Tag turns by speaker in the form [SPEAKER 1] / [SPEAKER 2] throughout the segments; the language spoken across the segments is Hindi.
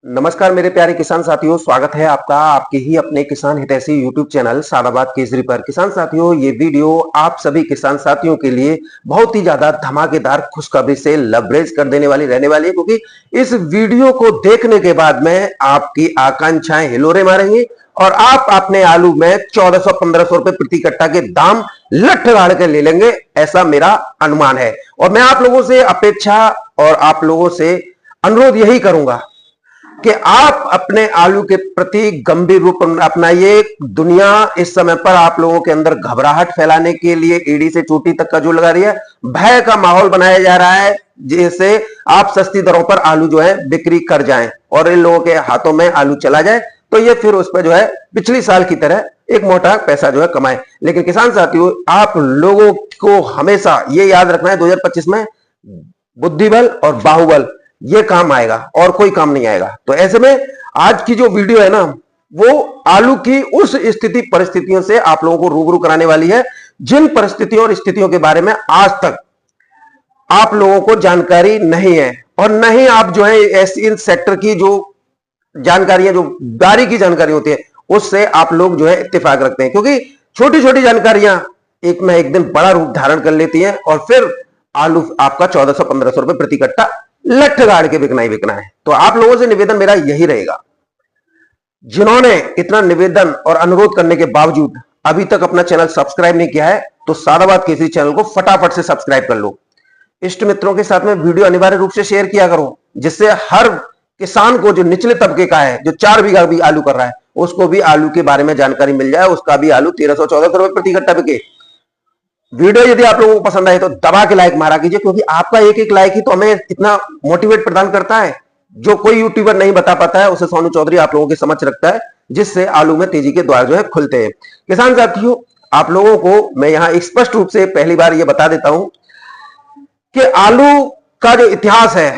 [SPEAKER 1] नमस्कार मेरे प्यारे किसान साथियों, स्वागत है आपका आपके ही अपने किसान हितैषी यूट्यूब चैनल सादाबाद केसरी पर। किसान साथियों, ये वीडियो आप सभी किसान साथियों के लिए बहुत ही ज्यादा धमाकेदार खुशखबरी से लबरेज कर देने वाली रहने वाली है, क्योंकि इस वीडियो को देखने के बाद में आपकी आकांक्षाएं हिलोरे मारेंगी और आप अपने आलू में 1400-1500 रुपए प्रति कट्टा के दाम लठ गाड़ के ले लेंगे, ऐसा मेरा अनुमान है। और मैं आप लोगों से अपेक्षा और आप लोगों से अनुरोध यही करूंगा कि आप अपने आलू के प्रति गंभीर रूप अपनाइए। दुनिया इस समय पर आप लोगों के अंदर घबराहट फैलाने के लिए एड़ी से चोटी तक का जो लगा रही है, भय का माहौल बनाया जा रहा है, जिससे आप सस्ती दरों पर आलू जो है बिक्री कर जाएं और इन लोगों के हाथों में आलू चला जाए तो ये फिर उस पर जो है पिछली साल की तरह एक मोटा पैसा जो है कमाए। लेकिन किसान साथियों, आप लोगों को हमेशा ये याद रखना है 2025 में बुद्धिबल और बाहुबल ये काम आएगा और कोई काम नहीं आएगा। तो ऐसे में आज की जो वीडियो है ना, वो आलू की उस स्थिति परिस्थितियों से आप लोगों को रूबरू कराने वाली है जिन परिस्थितियों और स्थितियों के बारे में आज तक आप लोगों को जानकारी नहीं है, और न ही आप जो है ऐसी इन सेक्टर की जो जानकारियां, जो बारीकी जानकारी होती है, उससे आप लोग जो है इत्तेफाक रखते हैं, क्योंकि छोटी छोटी जानकारियां एक ना एक दिन बड़ा रूप धारण कर लेती हैं और फिर आलू आपका 1400-1500 रुपए प्रति कट्टा लठ गाड़ के बिकना ही बिकना है। तो आप लोगों से निवेदन मेरा यही रहेगा, जिन्होंने इतना निवेदन और अनुरोध करने के बावजूद अभी तक अपना चैनल सब्सक्राइब नहीं किया है, तो सादाबाद केसरी चैनल को फटाफट से सब्सक्राइब कर लो। इष्ट मित्रों के साथ में वीडियो अनिवार्य रूप से शेयर किया करो, जिससे हर किसान को, जो निचले तबके का है, जो 4 बीघा भी आलू कर रहा है, उसको भी आलू के बारे में जानकारी मिल जाए, उसका भी आलू 1300-1400 रुपए प्रति कट्टा बिके। वीडियो यदि आप लोगों को पसंद आए तो दबा के लाइक मारा कीजिए, क्योंकि आपका एक एक लाइक ही तो हमें इतना मोटिवेट प्रदान करता है। जो कोई यूट्यूबर नहीं बता पाता है, उसे सोनू चौधरी आप लोगों के समक्ष रखता है, जिससे आलू में तेजी के द्वार जो है खुलते हैं। किसान साथियों, आप लोगों को मैं यहां स्पष्ट रूप से पहली बार यह बता देता हूं कि आलू का जो इतिहास है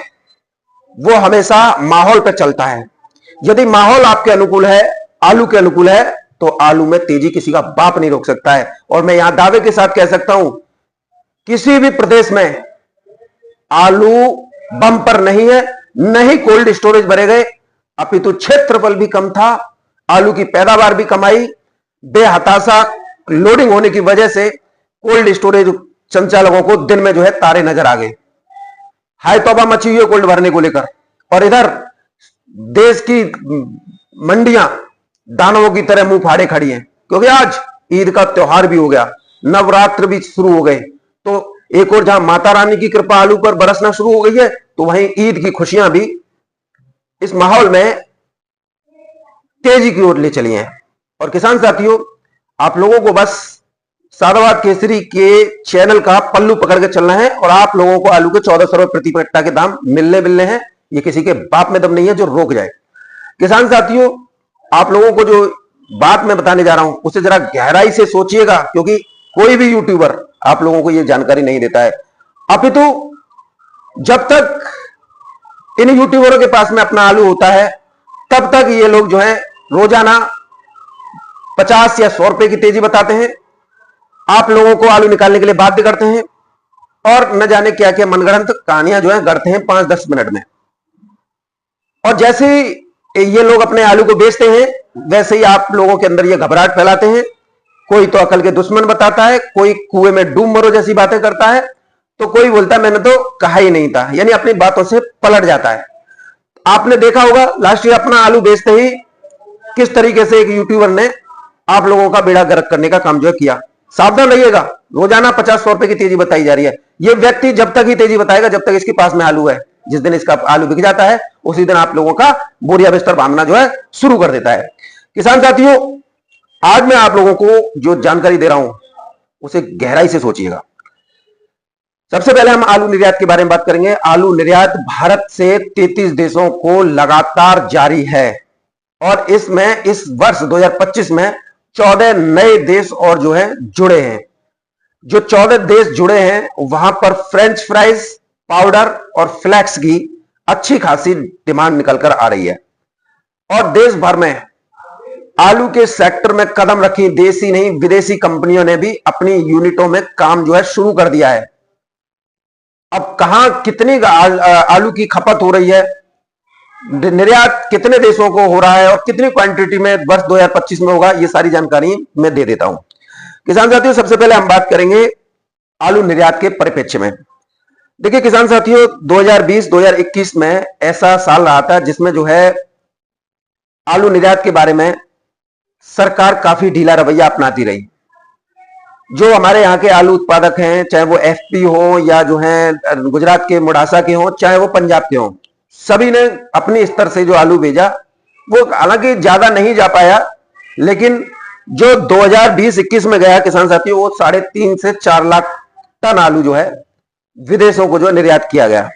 [SPEAKER 1] वो हमेशा माहौल पर चलता है। यदि माहौल आपके अनुकूल है, आलू के अनुकूल है, तो आलू में तेजी किसी का बाप नहीं रोक सकता है। और मैं यहां दावे के साथ कह सकता हूं, किसी भी प्रदेश में आलू बम्पर नहीं है, न ही कोल्ड स्टोरेज भरे गए, अपितु क्षेत्रफल भी कम था, आलू की पैदावार भी कम आई। बेहताशा लोडिंग होने की वजह से कोल्ड स्टोरेज संचालकों को दिन में जो है तारे नजर आ गए। हाय तौबा मची हुई है कोल्ड भरने को लेकर, और इधर देश की मंडियां दानवों की तरह मुंह फाड़े खड़ी हैं, क्योंकि आज ईद का त्योहार भी हो गया, नवरात्र भी शुरू हो गए। तो एक और जहां माता रानी की कृपा आलू पर बरसना शुरू हो गई है, तो वहीं ईद की खुशियां भी इस माहौल में तेजी की ओर ले चली हैं। और किसान साथियों, आप लोगों को बस सादाबाद केसरी के चैनल का पल्लू पकड़ के चलना है, और आप लोगों को आलू के 1400 रुपए प्रति कट्टा के दाम मिलने हैं। ये किसी के बाप में दम नहीं है जो रोक जाए। किसान साथियों, आप लोगों को जो बात मैं बताने जा रहा हूं उसे जरा गहराई से सोचिएगा, क्योंकि कोई भी यूट्यूबर आप लोगों को यह जानकारी नहीं देता है। अपितु जब तक इन यूट्यूबरों के पास में अपना आलू होता है, तब तक ये लोग जो है रोजाना 50 या 100 रुपए की तेजी बताते हैं, आप लोगों को आलू निकालने के लिए बाध्य करते हैं, और न जाने क्या क्या मनगढ़ंत कहानियां जो है गढ़ते हैं 5-10 मिनट में। और जैसे ये लोग अपने आलू को बेचते हैं, वैसे ही आप लोगों के अंदर ये घबराहट फैलाते हैं। कोई तो अकल के दुश्मन बताता है, कोई कुएं में डूब मरो जैसी बातें करता है, तो कोई बोलता है मैंने तो कहा ही नहीं था, यानी अपनी बातों से पलट जाता है। आपने देखा होगा लास्ट ईयर अपना आलू बेचते ही किस तरीके से एक यूट्यूबर ने आप लोगों का बेड़ा गर्क करने का काम जो है किया। सावधान रहिएगा, रोजाना 50-100 रुपए की तेजी बताई जा रही है। यह व्यक्ति जब तक ही तेजी बताएगा जब तक इसके पास में आलू है। जिस दिन इसका आलू बिक जाता है, उसी दिन आप लोगों का बोरिया बिस्तर भागना जो है शुरू कर देता है। किसान साथियों, आज मैं आप लोगों को जो जानकारी दे रहा हूं उसे गहराई से सोचिएगा। सबसे पहले हम आलू निर्यात के बारे में बात करेंगे। आलू निर्यात भारत से 33 देशों को लगातार जारी है, और इसमें इस वर्ष 2025 में 14 नए देश और जो है जुड़े हैं। जो 14 देश जुड़े हैं वहां पर फ्रेंच फ्राइज, पाउडर और फ्लैक्स की अच्छी खासी डिमांड निकल कर आ रही है, और देश भर में आलू के सेक्टर में कदम रखी देशी नहीं विदेशी कंपनियों ने भी अपनी यूनिटों में काम जो है शुरू कर दिया है। अब कहां कितनी आलू की खपत हो रही है, निर्यात कितने देशों को हो रहा है और कितनी क्वांटिटी में वर्ष 2025 में होगा, ये सारी जानकारी मैं दे देता हूं। किसान साथियों, सबसे पहले हम बात करेंगे आलू निर्यात के परिप्रेक्ष्य में। देखिए किसान साथियों, 2020-2021 में ऐसा साल रहा था जिसमें जो है आलू निर्यात के बारे में सरकार काफी ढीला रवैया अपनाती रही। जो हमारे यहाँ के आलू उत्पादक हैं, चाहे वो एफपी हो या जो है गुजरात के मुड़ासा के हो, चाहे वो पंजाब के हो, सभी ने अपने स्तर से जो आलू भेजा, वो हालांकि ज्यादा नहीं जा पाया, लेकिन जो 2020-21 में गया किसान साथियों, वो 3.5 से 4 लाख टन आलू जो है विदेशों को जो निर्यात किया गया।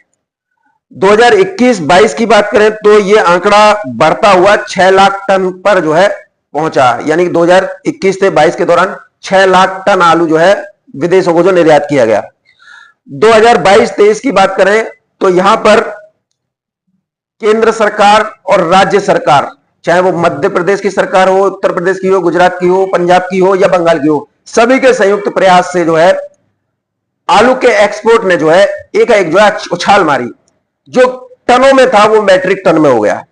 [SPEAKER 1] 2021-22 की बात करें तो ये आंकड़ा बढ़ता हुआ 6 लाख टन पर जो है पहुंचा, यानी कि 2021 से 22 के दौरान 6 लाख टन आलू जो है विदेशों को जो निर्यात किया गया। 2022-23 की बात करें तो यहां पर केंद्र सरकार और राज्य सरकार, चाहे वो मध्य प्रदेश की सरकार हो, उत्तर प्रदेश की हो, गुजरात की हो, पंजाब की हो या बंगाल की हो, सभी के संयुक्त प्रयास से जो है आलू के एक्सपोर्ट ने जो है एक जो है उछाल मारी। जो टनों में था वो मैट्रिक टन में हो गया।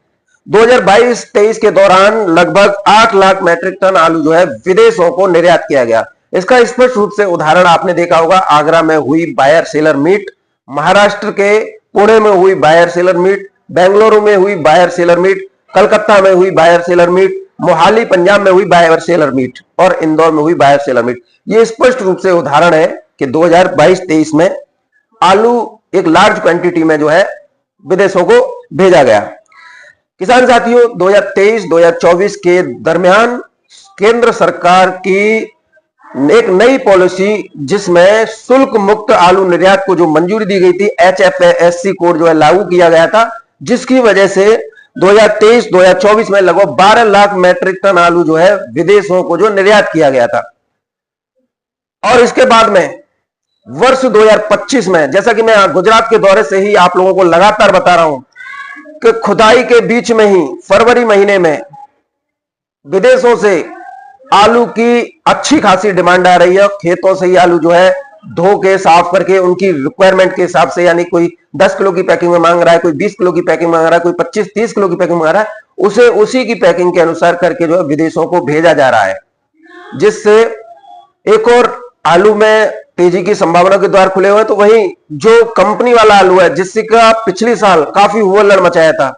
[SPEAKER 1] 2022-23 के दौरान लगभग 8 लाख मैट्रिक टन आलू जो है विदेशों को निर्यात किया गया। इसका स्पष्ट रूप से उदाहरण आपने देखा होगा, आगरा में हुई बायर सेलर मीट, महाराष्ट्र के पुणे में हुई बायर सेलर मीट, बेंगलुरु में हुई बायर सेलर मीट, कलकत्ता में हुई buyer seller meet, Mohali Punjab में हुई बायर सेलर मीट और इंदौर में हुई बायर सेलर मीट। ये स्पष्ट रूप से उदाहरण है कि 2022-23 में आलू एक लार्ज क्वांटिटी में जो है विदेशों को भेजा गया। किसान साथियों, 2023-2024 के दरमियान केंद्र सरकार की एक नई पॉलिसी, जिसमें शुल्क मुक्त आलू निर्यात को जो मंजूरी दी गई थी, HFSC कोड जो है लागू किया गया था, जिसकी वजह से 2023-2024 में लगभग 12 लाख मैट्रिक टन आलू जो है विदेशों को जो निर्यात किया गया था। और इसके बाद में वर्ष 2025 में, जैसा कि मैं गुजरात के दौरे से ही आप लोगों को लगातार बता रहा हूं कि खुदाई के बीच में ही फरवरी महीने में विदेशों से आलू की अच्छी खासी डिमांड आ रही है। खेतों से ही आलू जो है धो के साफ करके उनकी रिक्वायरमेंट के हिसाब से, यानी कोई 10 किलो की पैकिंग में मांग रहा है, कोई 20 किलो की पैकिंग मांग रहा है, कोई 25-30 किलो की पैकिंग मांग रहा है, उसे उसी की पैकिंग के अनुसार करके जो है विदेशों को भेजा जा रहा है, जिससे एक और आलू में तेजी की संभावना के द्वार खुले हुए। तो वहीं जो कंपनी वाला आलू है, जिसका पिछले साल काफी हुल्लड़ मचाया था,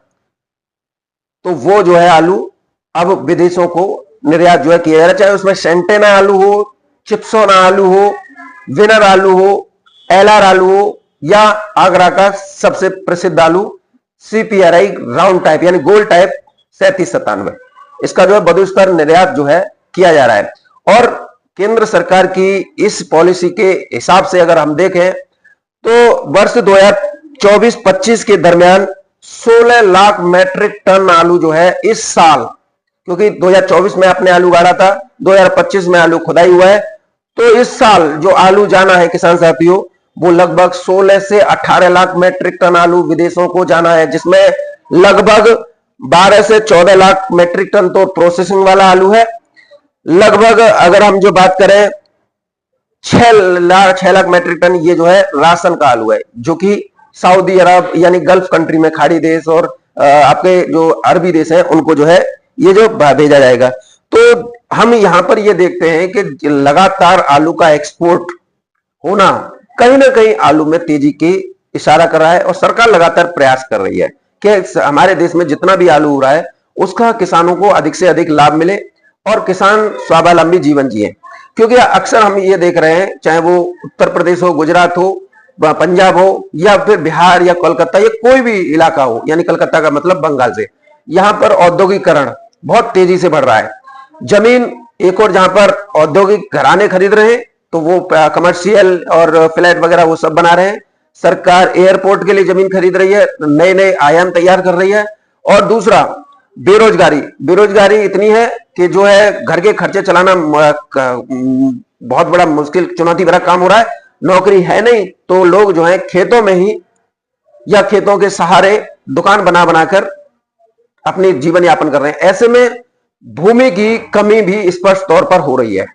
[SPEAKER 1] तो वो जो है आलू अब विदेशों को निर्यात जो है किया जा रहा है, चाहे उसमें सेंटेना आलू हो, चिप्सोना आलू हो, विनर आलू हो, एलआर आलू हो, या आगरा का सबसे प्रसिद्ध आलू CPRI राउंड टाइप यानी गोल टाइप 3797, इसका जो है बदुस्तर निर्यात जो है किया जा रहा है। और केंद्र सरकार की इस पॉलिसी के हिसाब से अगर हम देखें तो वर्ष 2024-25 के दरमियान 16 लाख मैट्रिक टन आलू जो है इस साल, क्योंकि 2024 में आपने आलू गाड़ा था, 2025 में आलू खुदाई हुआ है, तो इस साल जो आलू जाना है किसान साथियों, वो लगभग 16 से 18 लाख मैट्रिक टन आलू विदेशों को जाना है, जिसमें लगभग 12 से 14 लाख मैट्रिक टन तो प्रोसेसिंग वाला आलू है। लगभग अगर हम जो बात करें 6 लाख मैट्रिक टन ये जो है राशन का आलू है, जो कि सऊदी अरब यानी गल्फ कंट्री में, खाड़ी देश और आपके जो अरबी देश हैं, उनको जो है ये जो भेजा जाएगा। तो हम यहां पर ये देखते हैं कि लगातार आलू का एक्सपोर्ट होना कहीं ना कहीं आलू में तेजी की इशारा कर रहा है, और सरकार लगातार प्रयास कर रही है कि हमारे देश में जितना भी आलू हो रहा है उसका किसानों को अधिक से अधिक लाभ मिले और किसान स्वावलंबी जीवन जिए। क्योंकि अक्सर हम ये देख रहे हैं, चाहे वो उत्तर प्रदेश हो, गुजरात हो, पंजाब हो, या फिर बिहार या कोलकाता या कोई भी इलाका हो, यानी कलकत्ता का मतलब बंगाल से, यहां पर औद्योगिकरण बहुत तेजी से बढ़ रहा है। जमीन एक और जहां पर औद्योगिक घराने खरीद रहे हैं, तो वो कमर्शियल और फ्लैट वगैरह वो सब बना रहे हैं। सरकार एयरपोर्ट के लिए जमीन खरीद रही है, नए नए आयाम तैयार कर रही है। और दूसरा बेरोजगारी इतनी है कि जो है घर के खर्चे चलाना बहुत बड़ा मुश्किल चुनौती भरा काम हो रहा है। नौकरी है नहीं, तो लोग जो है खेतों में ही या खेतों के सहारे दुकान बना बनाकर अपनी जीवन यापन कर रहे हैं। ऐसे में भूमि की कमी भी स्पष्ट तौर पर हो रही है।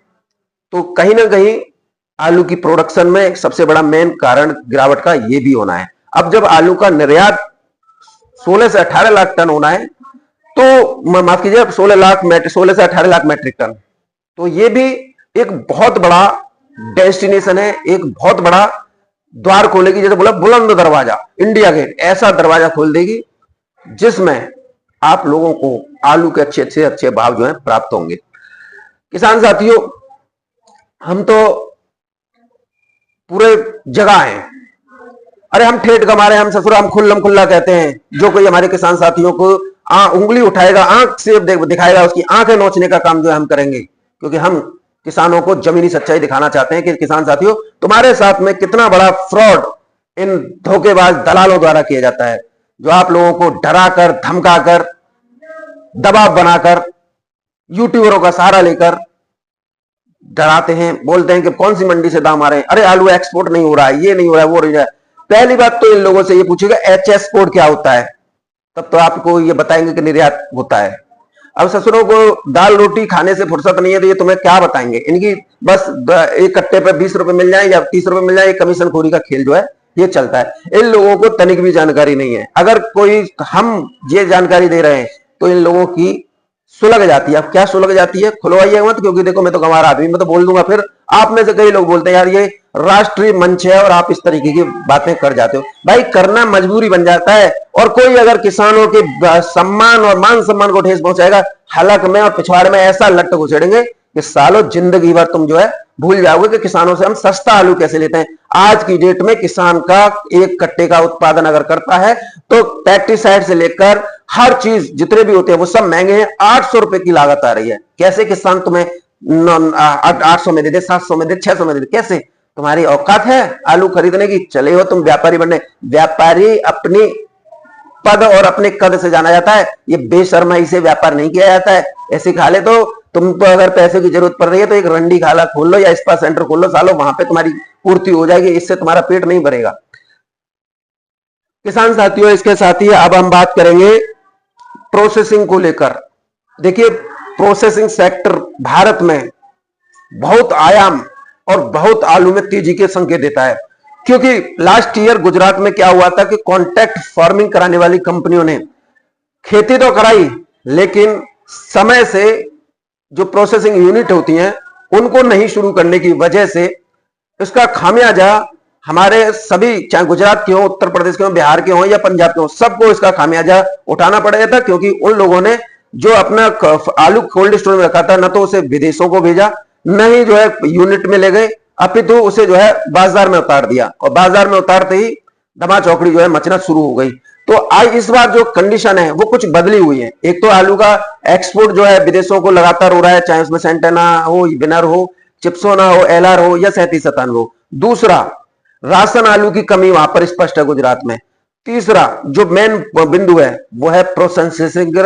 [SPEAKER 1] तो कहीं ना कहीं आलू की प्रोडक्शन में सबसे बड़ा मेन कारण गिरावट का ये भी होना है। अब जब आलू का निर्यात 16 से 18 लाख टन होना है, तो माफ कीजिए 16 से 18 लाख मैट्रिक टन। तो ये भी एक बहुत बड़ा डेस्टिनेशन है, एक बहुत बड़ा द्वार खोलेगी, जैसे बोला बुलंद दरवाजा, इंडिया गेट, ऐसा दरवाजा खोल देगी जिसमें आप लोगों को आलू के अच्छे अच्छे भाव जो है प्राप्त होंगे। किसान साथियों, हम तो पूरे जगह हैं, अरे हम ठेठ कमा रहे हैं, हम ससुरा, हम खुल्लम खुल्ला कहते हैं। जो कोई हमारे किसान साथियों को उंगली उठाएगा, आंख से दिखाएगा, उसकी आंखें नोचने का काम जो है हम करेंगे, क्योंकि हम किसानों को जमीनी सच्चाई दिखाना चाहते हैं कि किसान साथियों, तुम्हारे साथ में कितना बड़ा फ्रॉड इन धोखेबाज दलालों द्वारा किया जाता है, जो आप लोगों को डराकर, धमकाकर, दबाव बनाकर, यूट्यूबरों का सहारा लेकर डराते हैं, बोलते हैं कि कौन सी मंडी से दाम आ रहे हैं, अरे आलू एक्सपोर्ट नहीं हो रहा है, ये नहीं हो रहा है, वो नहीं हो रहा है। पहली बात तो इन लोगों से ये पूछेगा एचएस कोड क्या होता है, तब तो आपको ये बताएंगे कि निर्यात होता है। अब ससुरों को दाल रोटी खाने से फुर्सत नहीं है, तो ये तुम्हें क्या बताएंगे। इनकी बस एक कट्टे पे 20 रुपए मिल जाए या 30 रुपए मिल जाए, कमीशन खोरी का खेल जो है ये चलता है। इन लोगों को तनिक भी जानकारी नहीं है। अगर कोई हम ये जानकारी दे रहे हैं तो इन लोगों की सुलग जाती है। अब क्या सुलग जाती है, खुलवाइए मत, क्योंकि देखो मैं तो गंवार आदमी, मैं तो बोल दूंगा, फिर आप में से कई लोग बोलते हैं यार ये राष्ट्रीय मंच है और आप इस तरीके की बातें कर जाते हो। भाई करना मजबूरी बन जाता है, और कोई अगर किसानों के सम्मान और मान सम्मान को ठेस पहुंचाएगा, हलक में और पिछवाड़े में ऐसा लट्ट घुसेड़ेंगे कि सालों जिंदगी भर तुम जो है भूल जाओगे कि किसानों से हम सस्ता आलू कैसे लेते हैं। आज की डेट में किसान का एक कट्टे का उत्पादन अगर करता है तो पेस्टिसाइड से लेकर हर चीज जितने भी होते हैं वो सब महंगे हैं। 800 रुपए की लागत आ रही है। कैसे किसान तुम्हें 800 में दे दे, 700 में दे, 600 में दे दे, कैसे? तुम्हारी औकात है आलू खरीदने की? चले हो तुम व्यापारी बनने। व्यापारी अपनी पद और अपने कद से जाना जाता है, ये बेशर्माई से व्यापार नहीं किया जाता है। ऐसे खा ले तो तुमको अगर पैसे की जरूरत पड़ रही है तो एक रंडी खाला खोल लो या स्पा सेंटर खोल लो, सालो वहां पे तुम्हारी पूर्ति हो जाएगी, इससे तुम्हारा पेट नहीं भरेगा। किसान साथियों, इसके साथ ही अब हम बात करेंगे प्रोसेसिंग को लेकर। देखिए प्रोसेसिंग सेक्टर भारत में बहुत आयाम और बहुत आलू में तेजी के संकेत देता है, क्योंकि लास्ट ईयर गुजरात में क्या हुआ था कि कॉन्ट्रैक्ट फार्मिंग कराने वाली कंपनियों ने खेती तो कराई, लेकिन समय से जो प्रोसेसिंग यूनिट होती हैं उनको नहीं शुरू करने की वजह से इसका खामियाजा हमारे सभी, चाहे गुजरात के हो, उत्तर प्रदेश के हो, बिहार के हो या पंजाब के हो, सबको इसका खामियाजा उठाना पड़ गया था। क्योंकि उन लोगों ने जो अपना आलू कोल्ड स्टोर में रखा था, न तो उसे विदेशों को भेजा, न ही जो है यूनिट में ले गए, अपितु उसे जो है बाजार में उतार दिया, और बाजार में उतारते ही दमा चौकड़ी जो है मचना शुरू हो गई। तो आज इस बार जो कंडीशन है वो कुछ बदली हुई है। एक तो आलू का एक्सपोर्ट जो है विदेशों को लगातार हो रहा है, चाहे उसमें सेंटेना हो, विनर हो, चिप्सोना हो, एलआर हो या 3797 हो। दूसरा, राशन आलू की कमी वहां पर स्पष्ट है गुजरात में। तीसरा जो मेन बिंदु है वो है प्रोसेसिंग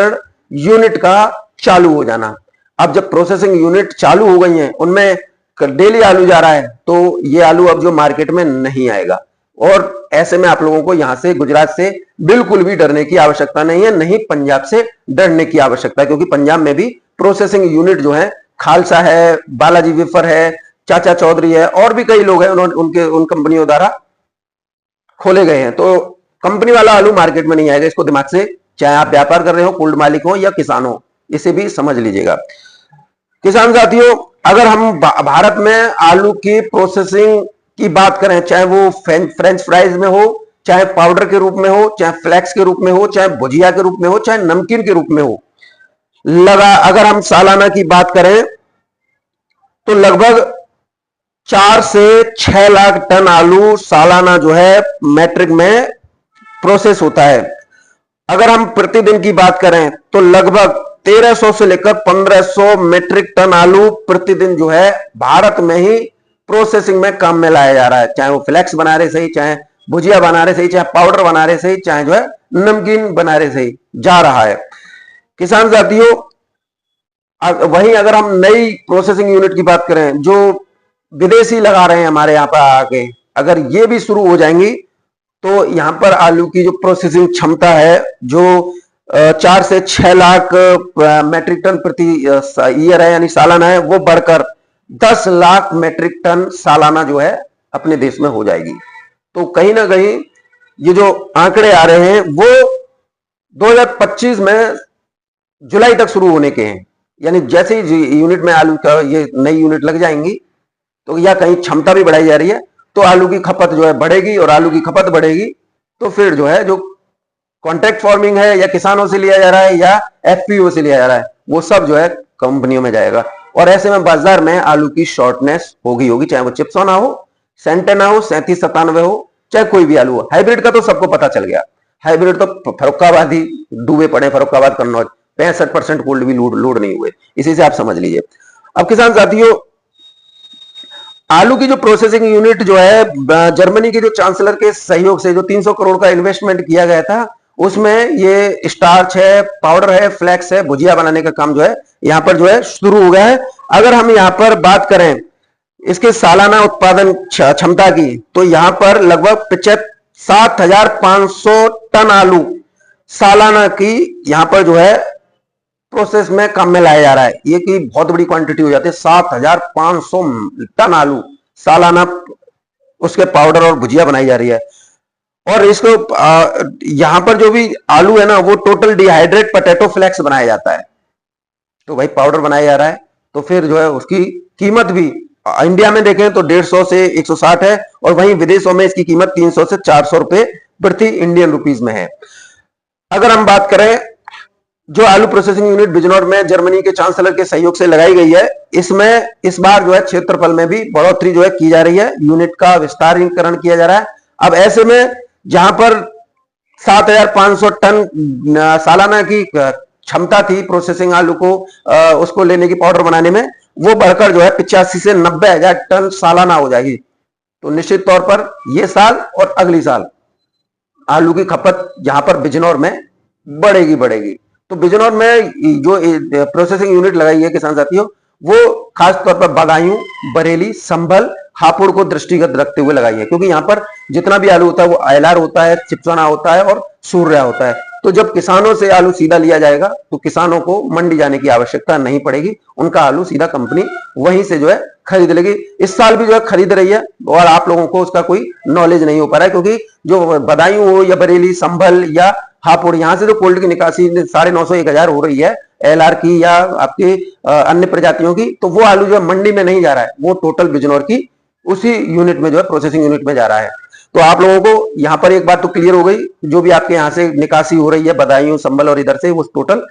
[SPEAKER 1] यूनिट का चालू हो जाना। अब जब प्रोसेसिंग यूनिट चालू हो गई हैं, उनमें डेली आलू जा रहा है, तो ये आलू अब जो मार्केट में नहीं आएगा। और ऐसे में आप लोगों को यहां से गुजरात से बिल्कुल भी डरने की आवश्यकता नहीं है, नहीं पंजाब से डरने की आवश्यकता है, क्योंकि पंजाब में भी प्रोसेसिंग यूनिट जो है खालसा है, बालाजी वेफर है, चाचा चौधरी है, और भी कई लोग हैं, उनके उन कंपनियों द्वारा खोले गए हैं। तो कंपनी वाला आलू मार्केट में नहीं आएगा, इसको दिमाग से, चाहे आप व्यापार कर रहे हो, कोल्ड मालिक हो या किसान हो, इसे भी समझ लीजिएगा। किसान साथियों, अगर हम भारत में आलू की प्रोसेसिंग की बात करें, चाहे वो फ्रेंच फ्राइज में हो, चाहे पाउडर के रूप में हो, चाहे फ्लेक्स के रूप में हो, चाहे भुजिया के रूप में हो, चाहे नमकीन के रूप में हो, अगर हम सालाना की बात करें तो लगभग 4 से 6 लाख टन आलू सालाना जो है मैट्रिक में प्रोसेस होता है। अगर हम प्रतिदिन की बात करें तो लगभग 1300 से लेकर 1500 मीट्रिक टन आलू प्रतिदिन जो है भारत में ही प्रोसेसिंग में काम में लाया जा रहा है। चाहे वो फ्लेक्स बना रहे सही, चाहे भुजिया बना रहे सही, चाहे पाउडर बना रहे सही, चाहे जो है नमकीन बना रहे सही, जा रहा है। किसान साथियों, वहीं अगर हम नई प्रोसेसिंग यूनिट की बात करें जो विदेशी लगा रहे हैं हमारे यहाँ पर आके, अगर ये भी शुरू हो जाएंगी तो यहाँ पर आलू की जो प्रोसेसिंग क्षमता है, जो 4 से 6 लाख मैट्रिक टन प्रति ईयर है, यानी सालाना है, वो बढ़कर 10 लाख मैट्रिक टन सालाना जो है अपने देश में हो जाएगी। तो कहीं ना कहीं ये जो आंकड़े आ रहे हैं वो 2025 में जुलाई तक शुरू होने के हैं। यानी जैसे ही यूनिट में आलू का ये नई यूनिट लग जाएंगी तो या कहीं क्षमता भी बढ़ाई जा रही है तो आलू की खपत जो है बढ़ेगी, और आलू की खपत बढ़ेगी तो फिर जो है जो कॉन्ट्रैक्ट फार्मिंग है या किसानों से लिया जा रहा है या एफपीओ से लिया जा रहा है वो सब जो है कंपनियों में जाएगा। और ऐसे में बाजार में आलू की शॉर्टनेस होगी, चाहे वो चिप्सोना हो, सेंटेना हो, 3797 हो, चाहे कोई भी आलू हो। हाइब्रिड का तो सबको पता चल गया, हाइब्रिड तो फर्रुखाबाद ही डूबे पड़े, फर्रुखाबाद कन्नौज 65% कोल्ड भी लोड नहीं हुए, इसी से आप समझ लीजिए। अब किसान साथियों, आलू की जो प्रोसेसिंग यूनिट जो है जर्मनी के जो चांसलर के सहयोग से जो 300 करोड़ का इन्वेस्टमेंट किया गया था, उसमें ये स्टार्च है, पाउडर है, फ्लेक्स है, भुजिया बनाने का काम जो है यहां पर जो है शुरू हो गया है। अगर हम यहां पर बात करें इसके सालाना उत्पादन क्षमता की तो यहां पर लगभग 7,500 टन आलू सालाना की यहां पर जो है प्रोसेस में काम में लाया जा रहा है। ये की बहुत बड़ी क्वांटिटी हो जाती है, 7,500 टन आलू सालाना उसके पाउडर और भुजिया बनाई जा रही है। और इसको यहां पर जो भी आलू है ना वो टोटल डिहाइड्रेट पोटैटो फ्लेक्स बनाया जाता है। तो भाई पाउडर बनाया जा रहा है तो फिर जो है उसकी कीमत भी इंडिया में देखें तो 150 से 160 है, और वहीं विदेशों में इसकी कीमत 300 से 400 रुपए प्रति इंडियन रुपीज में है। अगर हम बात करें जो आलू प्रोसेसिंग यूनिट बिजनौर में जर्मनी के चांसलर के सहयोग से लगाई गई है, इसमें इस बार जो है क्षेत्रफल में भी बढ़ोतरी जो है की जा रही है, यूनिट का विस्तारीकरण किया जा रहा है। अब ऐसे में जहां पर 7,500 टन सालाना की क्षमता थी प्रोसेसिंग आलू को उसको लेने की पाउडर बनाने में, वो बढ़कर जो है 85 से 90,000 टन सालाना हो जाएगी। तो निश्चित तौर पर यह साल और अगली साल आलू की खपत यहां पर बिजनौर में बढ़ेगी। तो बिजनौर में जो प्रोसेसिंग यूनिट लगाई है किसान साथियों, वो खास तौर पर बदायूं, बरेली, संभल, हापुड़ को दृष्टिगत रखते हुए लगाई है, क्योंकि यहां पर जितना भी आलू होता है वो आयलार होता है, चिप्सोना होता है और सूर्या होता है। तो जब किसानों से आलू सीधा लिया जाएगा तो किसानों को मंडी जाने की आवश्यकता नहीं पड़ेगी, उनका आलू सीधा कंपनी वहीं से जो है खरीद लेगी। इस साल भी जो है खरीद रही है और आप लोगों को उसका कोई नॉलेज नहीं हो पा रहा है, क्योंकि जो बदायूं हो या बरेली, संभल या हापुड़, यहां से जो कोल्ड की निकासी 950 1,000 हो रही है एलआर की या आपकी अन्य प्रजातियों की, तो वो आलू जो है मंडी में नहीं जा रहा है, वो टोटल बिजनौर की उसी यूनिट में जो है प्रोसेसिंग यूनिट में जा रहा है। तो आप लोगों को यहां पर एक बात तो क्लियर हो गई, जो भी आपके यहां से निकासी हो रही है बदायूं, संभल और इधर से, वो टोटल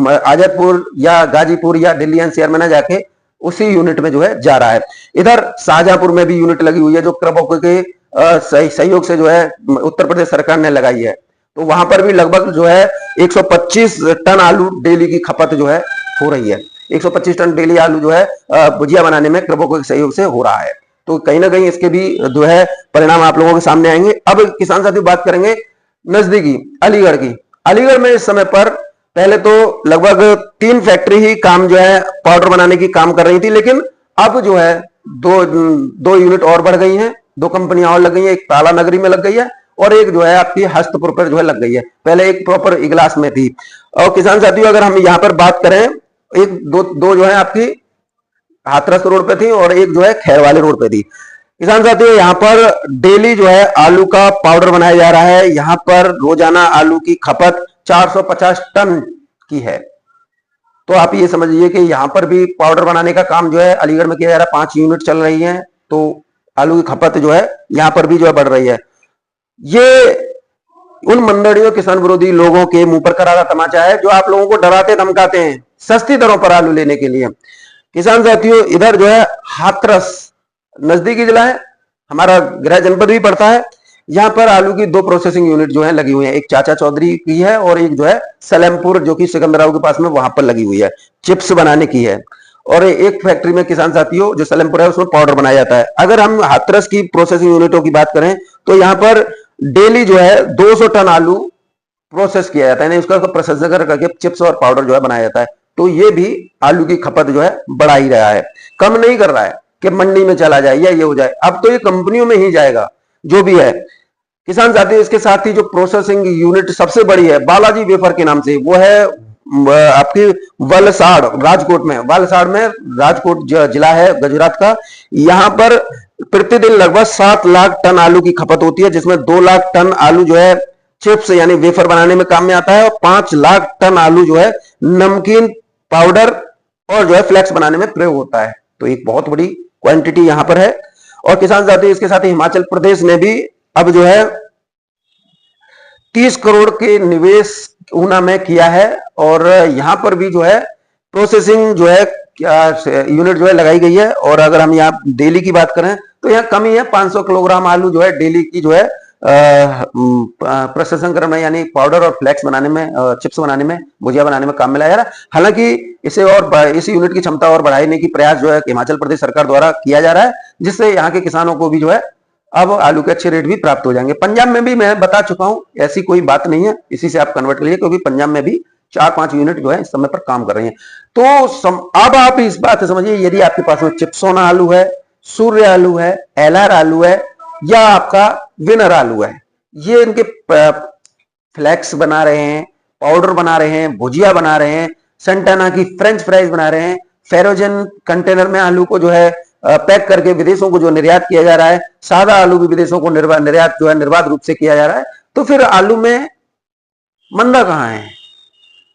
[SPEAKER 1] आजमपुर या गाजीपुर या दिल्ली एनसीआर में ना जाके उसी यूनिट में जो है जा रहा है। इधर शाहजहांपुर में भी यूनिट लगी हुई है जो क्रबोक के सहयोग से जो है उत्तर प्रदेश सरकार ने लगाई है। तो वहां पर भी लगभग जो है 125 टन आलू डेली की खपत जो है हो रही है। 125 टन डेली आलू जो है भुजिया बनाने में क्रबोक के सहयोग से हो रहा है। तो कहीं ना कहीं इसके भी जो है परिणाम आप लोगों के सामने आएंगे। अब किसान साथी बात करेंगे नजदीकी अलीगढ़ की। अलीगढ़ में इस समय पर पहले तो लगभग 3 फैक्ट्री ही काम जो है पाउडर बनाने की काम कर रही थी, लेकिन अब जो है दो यूनिट और बढ़ गई हैं, 2 कंपनियां और लग गई हैं। एक ताला नगरी में लग गई है और एक जो है आपकी हस्तपुर पर जो है लग गई है, पहले एक प्रॉपर इगलास में थी। और किसान साथियों अगर हम यहां पर बात करें, एक दो जो है आपकी हाथरस रोड पे थी और एक जो है खैरवाले रोड पे थी। किसान साथियों यहाँ पर डेली जो है आलू का पाउडर बनाया जा रहा है। यहाँ पर रोजाना आलू की खपत 450 टन की है। तो आप ये समझिए कि यहाँ पर भी पाउडर बनाने का काम जो है अलीगढ़ में किया जा रहा है। 5 यूनिट चल रही हैं, तो आलू की खपत जो है यहाँ पर भी जो है बढ़ रही है। ये उन मंडलियों किसान विरोधी लोगों के मुंह पर करारा तमाचा है जो आप लोगों को डराते धमकाते हैं सस्ती दरों पर आलू लेने के लिए। किसान साथियों इधर जो है हाथरस नजदीकी जिला है, हमारा गृह जनपद भी पड़ता है। यहां पर आलू की 2 प्रोसेसिंग यूनिट जो है लगी हुई है, एक चाचा चौधरी की है और एक जो है सलेमपुर जो कि सिकंदराव के पास में वहां पर लगी हुई है, चिप्स बनाने की है। और एक फैक्ट्री में किसान साथियों जो सलेमपुर है उसमें पाउडर बनाया जाता है। अगर हम हाथरस की प्रोसेसिंग यूनिटों की बात करें तो यहाँ पर डेली जो है 200 टन आलू प्रोसेस किया जाता है, उसका प्रोसेसर करके चिप्स और पाउडर जो है बनाया जाता है। तो ये भी आलू की खपत जो है बढ़ा ही रहा है, कम नहीं कर रहा है कि मंडी में चला जाए या ये हो जाए। अब तो ये कंपनियों में ही जाएगा जो भी है। किसान साथी इसके साथ ही जो प्रोसेसिंग यूनिट सबसे बड़ी है बालाजी वेफर के नाम से, वो है आपकी वलसाड़ राजकोट में। वलसाड़ में राजकोट जिला है गुजरात का। यहां पर प्रतिदिन लगभग 7 लाख टन आलू की खपत होती है, जिसमें 2 लाख टन आलू जो है चिप्स यानी वेफर बनाने में काम में आता है, और 5 लाख टन आलू जो है नमकीन पाउडर और जो है फ्लेक्स बनाने में प्रयोग होता है। तो एक बहुत बड़ी क्वांटिटी यहां पर है। और किसान साथी इसके साथ ही हिमाचल प्रदेश ने भी अब जो है 30 करोड़ के निवेश ऊना में किया है, और यहां पर भी जो है प्रोसेसिंग जो है यूनिट जो है लगाई गई है। और अगर हम यहाँ डेली की बात करें तो यहाँ कम ही है, 500 किलोग्राम आलू जो है डेली की जो है प्रोसेसिंग करने में यानी पाउडर और फ्लेक्स बनाने में, चिप्स बनाने में, भुजिया बनाने में काम में लाया जा रहा है। हालांकि इसे और इस यूनिट की क्षमता और बढ़ाने की प्रयास जो है हिमाचल प्रदेश सरकार द्वारा किया जा रहा है, जिससे यहाँ के किसानों को भी जो है अब आलू के अच्छे रेट भी प्राप्त हो जाएंगे। पंजाब में भी मैं बता चुका हूं, ऐसी कोई बात नहीं है, इसी से आप कन्वर्ट करिए, क्योंकि पंजाब में भी 4-5 यूनिट जो है इस समय पर काम कर रही हैं। तो अब आप इस बात से समझिए, यदि आपके पास में चिप्सोना आलू है, सूर्य आलू है, एलआर आलू है, या आपका विनर आलू है, ये इनके फ्लेक्स बना रहे हैं, पाउडर बना रहे हैं, भुजिया बना रहे हैं, सेंटाना की फ्रेंच फ्राइज बना रहे हैं, फेरोजन कंटेनर में आलू को जो है पैक करके विदेशों को जो निर्यात किया जा रहा है, सादा आलू भी विदेशों को निर्यात जो है निर्बाध रूप से किया जा रहा है। तो फिर आलू में मंदा कहां है?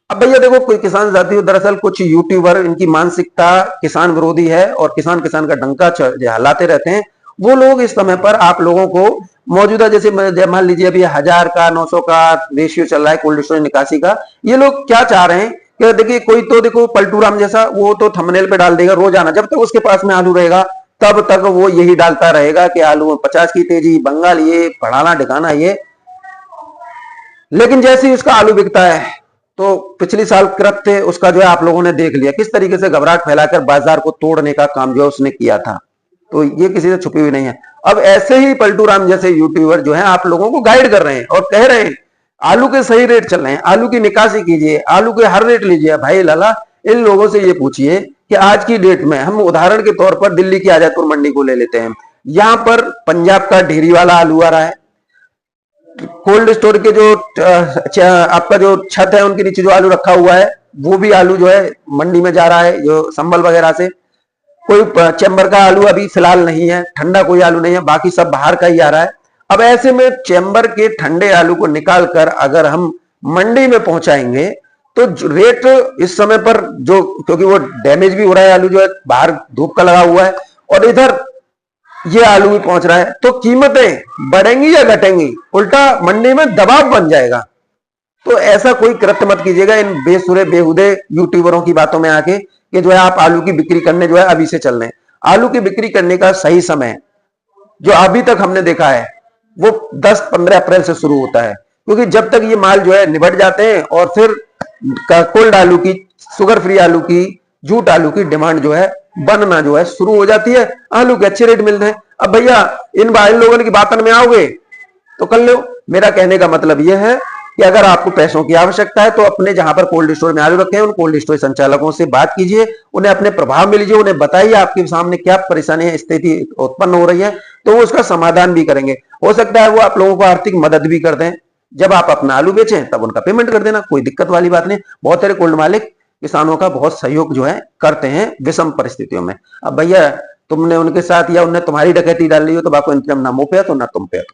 [SPEAKER 1] अब भैया देखो, कोई किसान साथी, दरअसल कुछ यूट्यूबर, इनकी मानसिकता किसान विरोधी है और किसान का डंका हलाते रहते हैं। वो लोग इस समय पर आप लोगों को मौजूदा, जैसे मान लीजिए अभी 1000 का 900 का रेशियो चल रहा है कोल्ड स्टोरेज निकासी का, ये लोग क्या चाह रहे हैं कि देखिए कोई तो देखो पलटू राम जैसा, वो तो थंबनेल पे डाल देगा रोजाना, जब तक उसके पास में आलू रहेगा तब तक वो यही डालता रहेगा कि आलू में 50 की तेजी, बंगाल ये, बढ़ाना ढिकाना ये। लेकिन जैसे ही उसका आलू बिकता है तो पिछली साल कृत्य उसका जो है आप लोगों ने देख लिया, किस तरीके से घबराहट फैलाकर बाजार को तोड़ने का काम जो है उसने किया था। तो ये किसी से छुपी हुई नहीं है। अब ऐसे ही पलटू राम जैसे यूट्यूबर जो है आप लोगों को गाइड कर रहे हैं और कह रहे हैं आलू के सही रेट चल रहे हैं, आलू की निकासी कीजिए, आलू के हर रेट लीजिए। भाई लाला, इन लोगों से ये पूछिए कि आज की डेट में, हम उदाहरण के तौर पर दिल्ली की आजादपुर मंडी को ले लेते हैं, यहां पर पंजाब का ढेरी वाला आलू आ रहा है, कोल्ड स्टोर के जो आपका जो छत है उनके नीचे जो आलू रखा हुआ है वो भी आलू जो है मंडी में जा रहा है, जो संबल वगैरह से। कोई चैम्बर का आलू अभी फिलहाल नहीं है, ठंडा कोई आलू नहीं है, बाकी सब बाहर का ही आ रहा है। अब ऐसे में चैम्बर के ठंडे आलू को निकालकर अगर हम मंडी में पहुंचाएंगे तो रेट इस समय पर जो, क्योंकि वो डैमेज भी हो रहा है आलू जो है, बाहर धूप का लगा हुआ है, और इधर ये आलू भी पहुंच रहा है, तो कीमतें बढ़ेंगी या घटेंगी? उल्टा मंडी में दबाव बन जाएगा। तो ऐसा कोई कृत्य मत कीजिएगा इन बेसुरे बेहुदे यूट्यूबरों की बातों में आके कि जो है आप आलू की बिक्री करने जो है अभी से चल रहे हैं। आलू की बिक्री करने का सही समय जो अभी तक हमने देखा है वो 10-15 अप्रैल से शुरू होता है, क्योंकि जब तक ये माल जो है निबट जाते हैं और फिर कोल्ड आलू की, शुगर फ्री आलू की, जूट आलू की डिमांड जो है बनना जो है शुरू हो जाती है, आलू के अच्छे रेट मिलते हैं। अब भैया इन लोगों की बातन में आओगे तो कर लो। मेरा कहने का मतलब यह है कि अगर आपको पैसों की आवश्यकता है तो अपने जहां पर कोल्ड स्टोर में आलू रखे हैं उन कोल्ड स्टोर संचालकों से बात कीजिए, उन्हें अपने प्रभाव में लीजिए, उन्हें बताइए आपके सामने क्या परेशानी स्थिति उत्पन्न हो रही है, तो वो उसका समाधान भी करेंगे। हो सकता है वो आप लोगों को आर्थिक मदद भी कर दें। जब आप अपना आलू बेचें तब उनका पेमेंट कर देना, कोई दिक्कत वाली बात नहीं। बहुत सारे कोल्ड मालिक किसानों का बहुत सहयोग जो है करते हैं विषम परिस्थितियों में। अब भैया तुमने उनके साथ या उन्हें तुम्हारी डकैती डाल ली हो तो बाको इंतजाम ना मुंह पे तो ना तुम पे, तो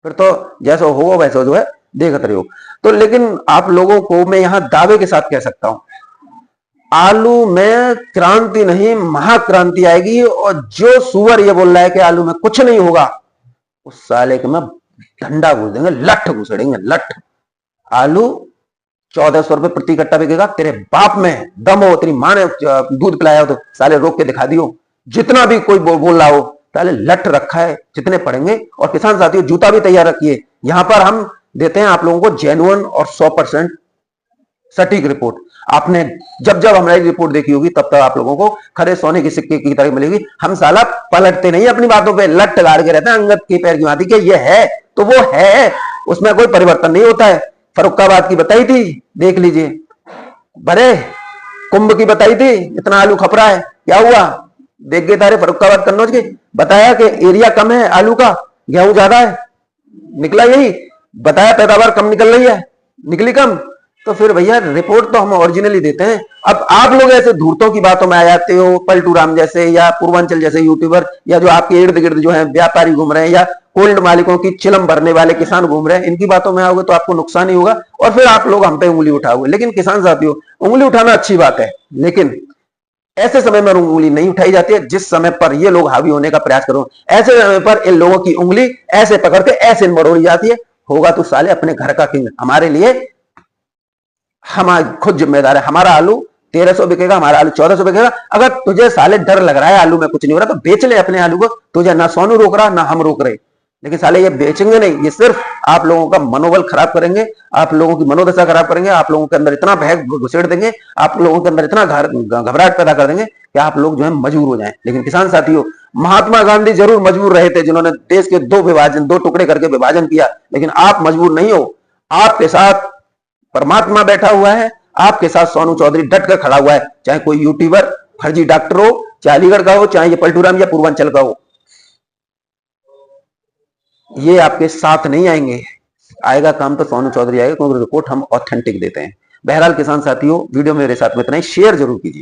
[SPEAKER 1] फिर तो जैसा हो वैसा जो है देखते रहो। तो लेकिन आप लोगों को मैं यहां दावे के साथ कह सकता हूं, आलू में क्रांति नहीं महाक्रांति आएगी। और जो सुअर ये बोल रहा है कि आलू में कुछ नहीं होगा, उस साले के में डंडा घुस देंगे, लठ घुसेड़ेंगे, लठ। आलू 1400 रुपए प्रति कट्टा बिकेगा। तेरे बाप में दम हो, तेरी माँ ने दूध पिलाया हो तो साले रोक के दिखा दियो। जितना भी कोई बोल रहा हो, साले लठ रखा है, जितने पड़ेंगे। और किसान साथियों जूता भी तैयार रखिए, यहां पर हम देते हैं आप लोगों को जेन्युइन और 100% सटीक रिपोर्ट। आपने जब जब हमारी रिपोर्ट देखी होगी तब तक आप लोगों को खरे सोने के सिक्के की तरह मिलेगी। हम साला पलटते नहीं अपनी बातों पे, लट गाड़ के रहते हैं अंगद के पैर की भांति कि ये है तो वो है, उसमें कोई परिवर्तन नहीं होता है। फरुखाबाद की बताई थी, देख लीजिए, बड़े कुंभ की बताई थी, इतना आलू खप रहा है, क्या हुआ? देख गए तारे फरुखाबाद कन्नौज के, बताया कि एरिया कम है आलू का, गेहूं ज्यादा है, निकला यही। बताया पैदावार कम निकल रही है, निकली कम। तो फिर भैया रिपोर्ट तो हम ओरिजिनली देते हैं। अब आप लोग ऐसे धूर्तों की बातों में आ जाते हो, पलटू राम जैसे या पूर्वांचल जैसे यूट्यूबर, या जो आपके इर्द गिर्द जो है व्यापारी घूम रहे हैं, या कोल्ड मालिकों की चिलम भरने वाले किसान घूम रहे हैं, इनकी बातों में आओगे तो आपको नुकसान ही होगा और फिर आप लोग हम पे उंगली उठाओगे। लेकिन किसान साथियों, उंगली उठाना अच्छी बात है, लेकिन ऐसे समय में उंगली नहीं उठाई जाती है जिस समय पर ये लोग हावी होने का प्रयास करो। ऐसे समय पर इन लोगों की उंगली ऐसे पकड़ के ऐसे मरोड़ी जाती है, होगा तो साले अपने घर का किंग। हमारे लिए हम खुद जिम्मेदार है। हमारा आलू 1300 बिकेगा, हमारा आलू 1400 बिकेगा। अगर तुझे साले डर लग रहा है आलू में कुछ नहीं हो रहा तो बेच ले अपने आलू को। तुझे ना सोनू रोक रहा ना हम रोक रहे, लेकिन साले ये बेचेंगे नहीं। ये सिर्फ आप लोगों का मनोबल खराब करेंगे, आप लोगों की मनोदशा खराब करेंगे, आप लोगों के अंदर इतना भय घुसेड़ देंगे, आप लोगों के अंदर इतना घबराहट पैदा कर देंगे कि आप लोग जो है मजबूर हो जाएं। लेकिन किसान साथियों, महात्मा गांधी जरूर मजबूर रहे थे, जिन्होंने देश के दो टुकड़े करके विभाजन किया, लेकिन आप मजबूर नहीं हो। आपके साथ परमात्मा बैठा हुआ है, आपके साथ सोनू चौधरी डट कर खड़ा हुआ है। चाहे कोई यूट्यूबर फर्जी डॉक्टर हो, चाहे अलीगढ़ का हो, चाहे ये पलटूराम या पूर्वांचल का हो, ये आपके साथ नहीं आएंगे। आएगा काम तो सोनू चौधरी आएगा, क्योंकि रिपोर्ट हम ऑथेंटिक देते हैं। बहरहाल किसान साथियों, वीडियो मेरे साथ में इतना ही, शेयर जरूर कीजिए।